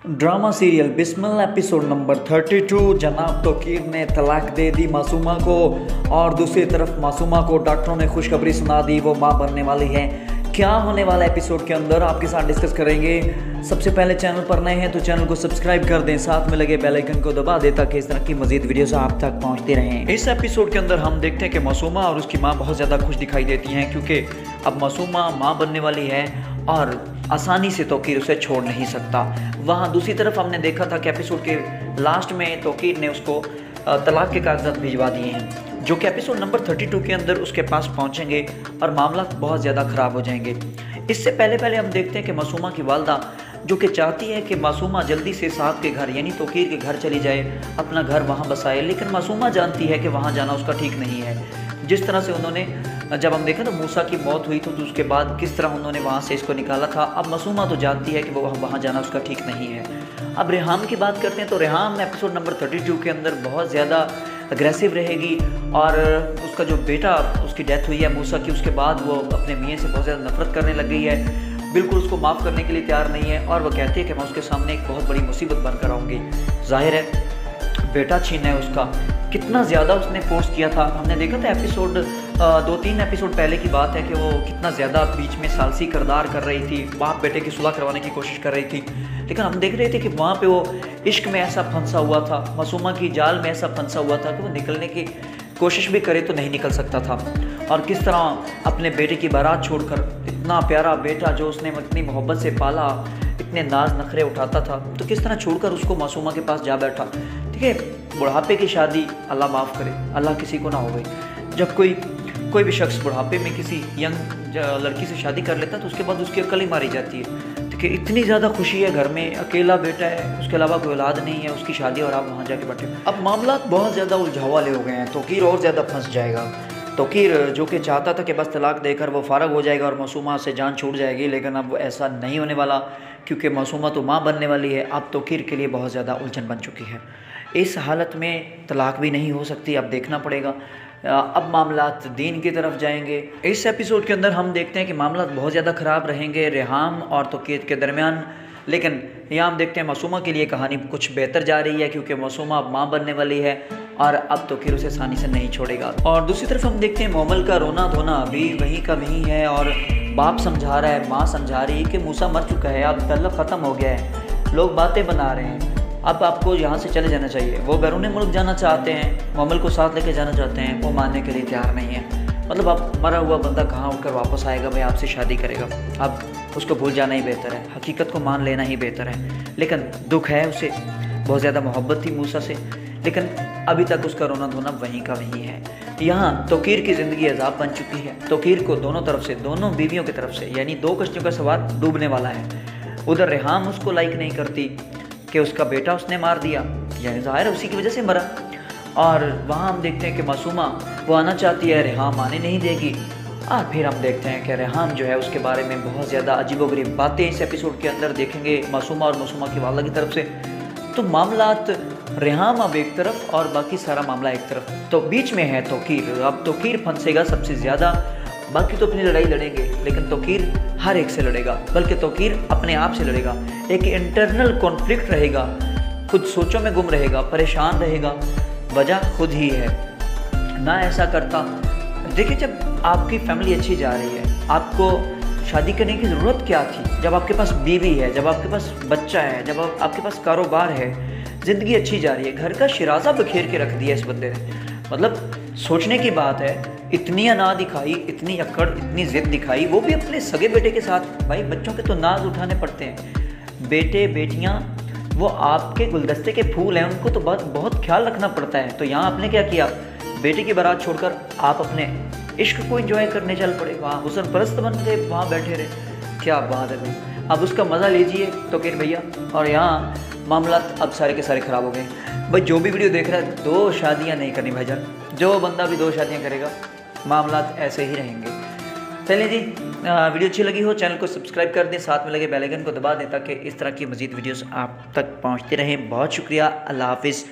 Drama serial Bismil episode number 32। जनाब तोकीर ने तलाक दे दी मासूमा को और दूसरी तरफ मासूमा को डॉक्टरों ने खुशखबरी सुना दी, वो मां बनने वाली है। क्या होने वाला एपिसोड के अंदर आपके साथ डिस्कस करेंगे। सबसे पहले चैनल पर नए हैं तो चैनल को सब्सक्राइब कर दें, साथ में लगे बेल आइकन को दबा दें ताकि इस तरह की मजीद वीडियोस आप तक पहुंचती रहें। इस एपिसोड के अंदर हम देखते हैं कि मासूमा और उसकी माँ बहुत ज़्यादा खुश दिखाई देती हैं क्योंकि अब मासूमा माँ बनने वाली है और आसानी से तोकीर उसे छोड़ नहीं सकता। वहाँ दूसरी तरफ हमने देखा था कि एपिसोड के लास्ट में तोकीर ने उसको तलाक के कागजात भिजवा दिए हैं, जो कि एपिसोड नंबर 32 के अंदर उसके पास पहुंचेंगे और मामला बहुत ज़्यादा ख़राब हो जाएंगे। इससे पहले हम देखते हैं कि मासूमा की वालदा जो कि चाहती है कि मासूमा जल्दी से साहब के घर यानी तोकीर के घर चली जाए, अपना घर वहाँ बसाए, लेकिन मासूमा जानती है कि वहाँ जाना उसका ठीक नहीं है। जिस तरह से उन्होंने जब हम देखा तो मूसा की मौत हुई तो उसके बाद किस तरह उन्होंने वहाँ से इसको निकाला था, अब मासूमा तो जानती है कि वो वहाँ जाना उसका ठीक नहीं है। अब रेहाम की बात करते हैं तो रेहाम एपिसोड नंबर 32 के अंदर बहुत ज़्यादा अग्रेसिव रहेगी और उसका जो बेटा उसकी डेथ हुई है मूसा की, उसके बाद वो अपने मियाँ से बहुत ज़्यादा नफरत करने लग गई है, बिल्कुल उसको माफ़ करने के लिए तैयार नहीं है और वह कहती है कि मैं उसके सामने एक बहुत बड़ी मुसीबत बनकर आऊँगी। जाहिर है बेटा छीना है उसका, कितना ज़्यादा उसने फोर्स किया था। हमने देखा था एपिसोड 2-3 एपिसोड पहले की बात है कि वो कितना ज़्यादा बीच में सालसी किरदार कर रही थी, बाप बेटे की सुलह करवाने की कोशिश कर रही थी, लेकिन हम देख रहे थे कि वहाँ पे वो इश्क में ऐसा फंसा हुआ था, मासूमा की जाल में ऐसा फंसा हुआ था कि वो निकलने की कोशिश भी करे तो नहीं निकल सकता था। और किस तरह अपने बेटे की बारात छोड़कर, इतना प्यारा बेटा जो उसने इतनी मोहब्बत से पाला, इतने नाज नखरे उठाता था, तो किस तरह छोड़कर उसको मासूमा के पास जा बैठा। ठीक है, बुढ़ापे की शादी अल्लाह माफ़ करे, अल्लाह किसी को ना हो गई। जब कोई भी शख्स बुढ़ापे में किसी यंग लड़की से शादी कर लेता है तो उसके बाद उसकी अकल ही मारी जाती है। ठीक है, इतनी ज़्यादा खुशी है घर में, अकेला बेटा है, उसके अलावा कोई औलाद नहीं है, उसकी शादी और आप वहाँ जाके बैठे। अब मामला बहुत ज़्यादा उलझाव वाले हो गए हैं, तोकीर और ज़्यादा फंस जाएगा। तोकीर जो कि चाहता था कि बस तलाक देकर वो फ़ारग हो जाएगा और मासूमा से जान छूट जाएगी, लेकिन अब ऐसा नहीं होने वाला क्योंकि मासूमा तो माँ बनने वाली है। अब तोकीर के लिए बहुत ज़्यादा उलझन बन चुकी है। इस हालत में तलाक भी नहीं हो सकती, अब देखना पड़ेगा। अब मामलात दीन की तरफ जाएंगे। इस एपिसोड के अंदर हम देखते हैं कि मामलात बहुत ज़्यादा ख़राब रहेंगे रेहाम और तोकीर के दरमियान, लेकिन यहाँ हम देखते हैं मासूमा के लिए कहानी कुछ बेहतर जा रही है क्योंकि मासूमा अब माँ बनने वाली है और अब तोकीर उसे आसानी से नहीं छोड़ेगा। और दूसरी तरफ हम देखते हैं मोमल का रोना धोना अभी वहीं का वहीं है और बाप समझा रहा है, माँ समझा रही है कि मूसा मर चुका है, अब तलब ख़त्म हो गया है, लोग बातें बना रहे हैं, अब आपको यहाँ से चले जाना चाहिए। वो बैरून मुल्क जाना चाहते हैं, मोमल को साथ लेके जाना चाहते हैं, वो मानने के लिए तैयार नहीं है। मतलब अब मरा हुआ बंदा कहाँ उठकर वापस आएगा भाई, आपसे शादी करेगा, अब उसको भूल जाना ही बेहतर है, हकीकत को मान लेना ही बेहतर है। लेकिन दुख है, उसे बहुत ज़्यादा मोहब्बत थी मूसा से, लेकिन अभी तक उसका रोना धोना वहीं का वहीं है। यहाँ तोकीर की ज़िंदगी अजाब बन चुकी है। तोकीर को दोनों तरफ से, दोनों बीवियों की तरफ से, यानी 2 कश्तियों का सवार डूबने वाला है। उधर रेहाम उसको लाइक नहीं करती कि उसका बेटा उसने मार दिया, यानी ज़ाहिर उसी की वजह से मरा। और वहाँ हम देखते हैं कि मासूमा वो आना चाहती है, रेहाम आने नहीं देगी। और फिर हम देखते हैं कि रेहाम जो है उसके बारे में बहुत ज़्यादा अजीबोगरीब बातें इस एपिसोड के अंदर देखेंगे मासूमा और मासूमा की वाला की तरफ से। तो मामलात रेहाम अब एक तरफ और बाकी सारा मामला एक तरफ, तो बीच में है तोकीर। अब तोकीर फंसेगा सबसे ज़्यादा, बाकी तो अपनी लड़ाई लड़ेंगे लेकिन तोकीर हर एक से लड़ेगा, बल्कि तोकीर अपने आप से लड़ेगा। एक इंटरनल कॉन्फ्लिक्ट रहेगा, खुद सोचों में गुम रहेगा, परेशान रहेगा, वजह खुद ही है, ना ऐसा करता। देखिए, जब आपकी फैमिली अच्छी जा रही है, आपको शादी करने की ज़रूरत क्या थी? जब आपके पास बीवी है, जब आपके पास बच्चा है, जब आपके पास कारोबार है, ज़िंदगी अच्छी जा रही है, घर का शिराजा बखेर के रख दिया इस बंदे ने। मतलब सोचने की बात है, इतनी अना दिखाई, इतनी अकड़, इतनी ज़िद दिखाई, वो भी अपने सगे बेटे के साथ। भाई बच्चों के तो नाज उठाने पड़ते हैं, बेटे बेटियाँ वो आपके गुलदस्ते के फूल हैं, उनको तो बहुत ख्याल रखना पड़ता है। तो यहाँ आपने क्या किया, बेटे की बारात छोड़कर आप अपने इश्क को एंजॉय करने चल पड़े, वहाँ हुस्न परस्त बन के वहाँ बैठे रहे। क्या बात है भाई, अब उसका मज़ा लीजिए तोकीर भैया। और यहाँ मामला अब सारे के सारे ख़राब हो गए भाई। जो भी वीडियो देख रहा है, 2 शादियाँ नहीं करनी भाईजान, जो बंदा भी 2 शादियाँ करेगा मामला ऐसे ही रहेंगे। चलिए जी, वीडियो अच्छी लगी हो चैनल को सब्सक्राइब कर दें, साथ में लगे बेल आइकन को दबा दें ताकि इस तरह की मज़ीद वीडियोस आप तक पहुंचती रहें। बहुत शुक्रिया, अल्लाह हाफिज़।